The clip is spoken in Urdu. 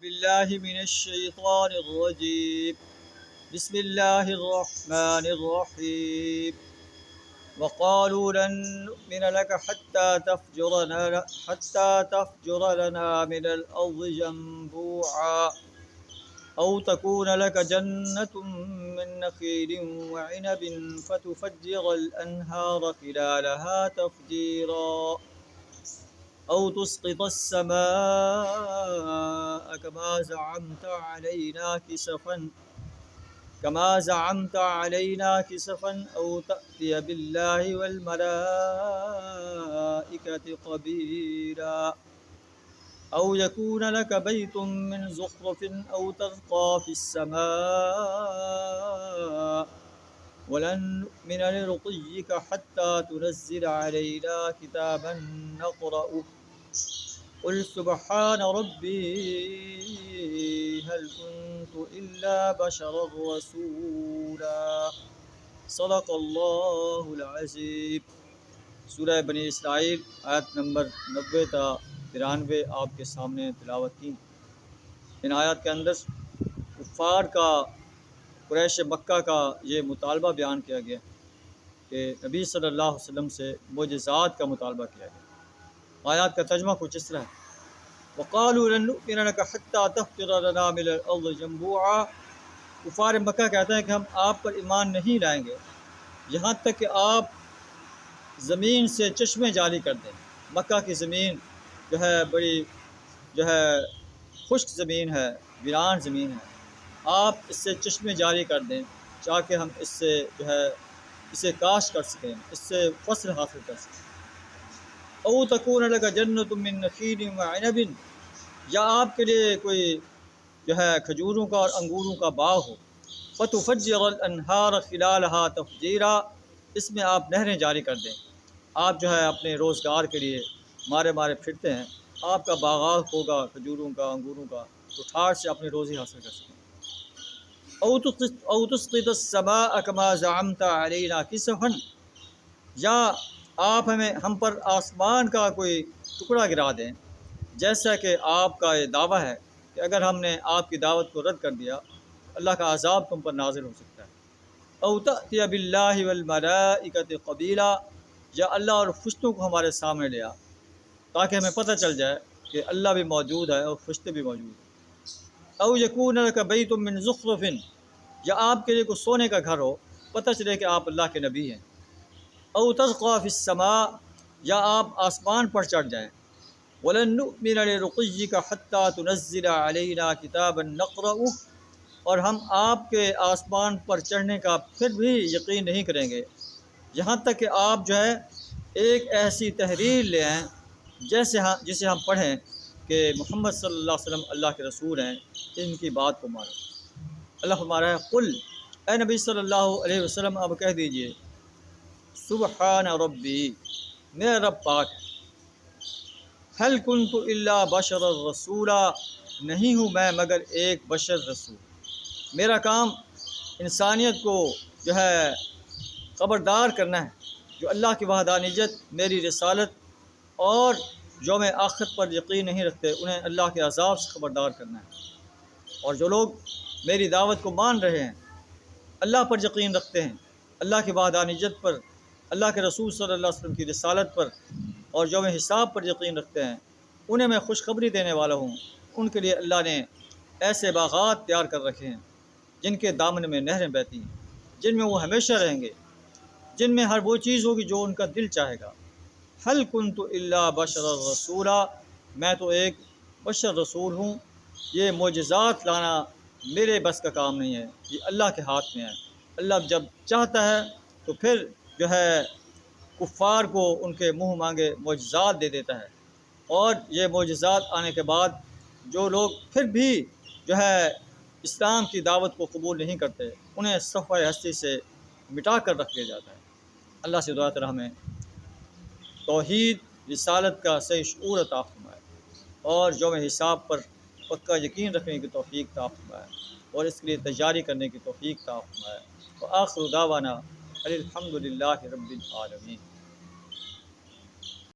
بالله من الشيطان الرجيم. بسم الله الرحمن الرحيم. وقالوا لن نؤمن لك حتى تفجر لنا من الأرض ينبوعا أو تكون لك جنة من نخيل وعنب فتفجر الأنهار خلالها تفجيرا أو تسقط السماء كما زعمت علينا كسفا أو تأتي بالله والملائكة قبيلا أو يكون لك بيت من زخرف أو ترقى في السماء ولن نؤمن لرقيك حتى تنزل علينا كتابا نقرأه قل سبحان ربي هل كنت إلا بشرا رسولا صدق اللہ العظیم۔ سورہ بنی اسرائیل آیت نمبر 90 تا 93 آپ کے سامنے تلاوت کی۔ ان آیات کے اندر کفار کا، قریش مکہ کا یہ مطالبہ بیان کیا گیا کہ نبی صلی اللہ علیہ وسلم سے معجزات کا مطالبہ کیا گیا۔ آیات کا ترجمہ کچھ اس طرح ہے: وقالوا لن نؤمن لك حتى تفجر لنا من الارض ينبوعا۔ کفار مکہ کہتے ہیں کہ ہم آپ پر ایمان نہیں لائیں گے یہاں تک کہ آپ زمین سے چشمے جاری کر دیں۔ مکہ کی زمین جو ہے بڑی خشک زمین ہے، ویران زمین ہے، آپ اس سے چشمے جاری کر دیں تاکہ ہم اس سے اسے کاشت کر سکیں، اس سے فصل حاصل کر سکیں۔ او تکون لک جنۃ من نخیل وعنب، یا آپ کے لیے کوئی کھجوروں کا اور انگوروں کا باغ ہو۔ فتفجر الانہار خلالها تفجیرا، اس میں آپ نہریں جاری کر دیں۔ آپ اپنے روزگار کے لیے مارے پھرتے ہیں، آپ کا باغات ہوگا کھجوروں کا، انگوروں کا، تو ٹھاٹھ سے اپنی روزی حاصل کر سکیں۔ او تسقط السماء كما زعمت علينا كسفا، یا آپ ہم پر آسمان کا کوئی ٹکڑا گرا دیں جیسا کہ آپ کا یہ دعویٰ ہے کہ اگر ہم نے آپ کی دعوت کو رد کر دیا اللہ کا عذاب تم پر نازل ہو سکتا ہے۔ او تأتی باللہ والملائکۃ قبیلا، یا اللہ اور فرشتوں کو ہمارے سامنے لیا تاکہ ہمیں پتہ چل جائے کہ اللہ بھی موجود ہے اور فرشتے بھی موجود ہیں۔ او یکون لک بیت من زخرف، یا آپ کے لیے کوئی سونے کا گھر ہو، پتہ چلے کہ آپ اللہ کے نبی ہیں۔ او ترقی فی السماء، یا آپ آسمان پر چڑھ جائیں۔ وَلَن نُؤْمِنَ لِرُقِيِّكَ حَتَّى تُنَزِّلَ عَلَيْنَا كِتَابًا نَقْرَؤُهُ، اور ہم آپ کے آسمان پر چڑھنے کا پھر بھی یقین نہیں کریں گے یہاں تک کہ آپ ایک ایسی تحریر لے آئیں جسے ہم پڑھیں کہ محمد صلی اللہ علیہ وسلم اللہ کے رسول ہیں، ان کی بات کو مانو۔ اللہ فرما رہا ہے: قل، اے نبی صلی اللہ علیہ وسلم اب کہہ دیجئے، سبحان ربی، میرا رب پاک ہے، هل کنت الا بشر رسولا، نہیں ہوں میں مگر ایک بشر رسول۔ میرا کام انسانیت کو خبردار کرنا ہے، جو اللہ کی وحدانیت، میری رسالت اور یوم آخرت پر یقین نہیں رکھتے انہیں اللہ کے عذاب سے خبردار کرنا ہے، اور جو لوگ میری دعوت کو مان رہے ہیں، اللہ پر یقین رکھتے ہیں، اللہ کی وحدانیت پر، اللہ کے رسول صلی اللہ علیہ وسلم کی رسالت پر اور یوم حساب پر یقین رکھتے ہیں، انہیں میں خوشخبری دینے والا ہوں۔ ان کے لیے اللہ نے ایسے باغات تیار کر رکھے ہیں جن کے دامن میں نہریں بہتی ہیں، جن میں وہ ہمیشہ رہیں گے، جن میں ہر وہ چیز ہوگی جو ان کا دل چاہے گا۔ هل كنت الا بشر رسولا، میں تو ایک بشر رسول ہوں، یہ معجزات لانا میرے بس کا کام نہیں ہے، یہ اللہ کے ہاتھ میں ہے۔ اللہ جب چاہتا ہے تو پھر کفار کو ان کے منہ مانگے معجزات دے دیتا ہے، اور یہ معجزات آنے کے بعد جو لوگ پھر بھی اسلام کی دعوت کو قبول نہیں کرتے انہیں صفحہ ہستی سے مٹا کر رکھ دیا جاتا ہے۔ اللہ سے دعا کریں ہمیں توحید رسالت کا صحیح شعور عطا فرمائے اور یوم حساب پر پکا یقین رکھنے کی توفیق عطا فرمائے اور اس کے لیے تیاری کرنے کی توفیق عطا فرمائے۔ وآخر دعوانا الحمد للہ رب العالمین۔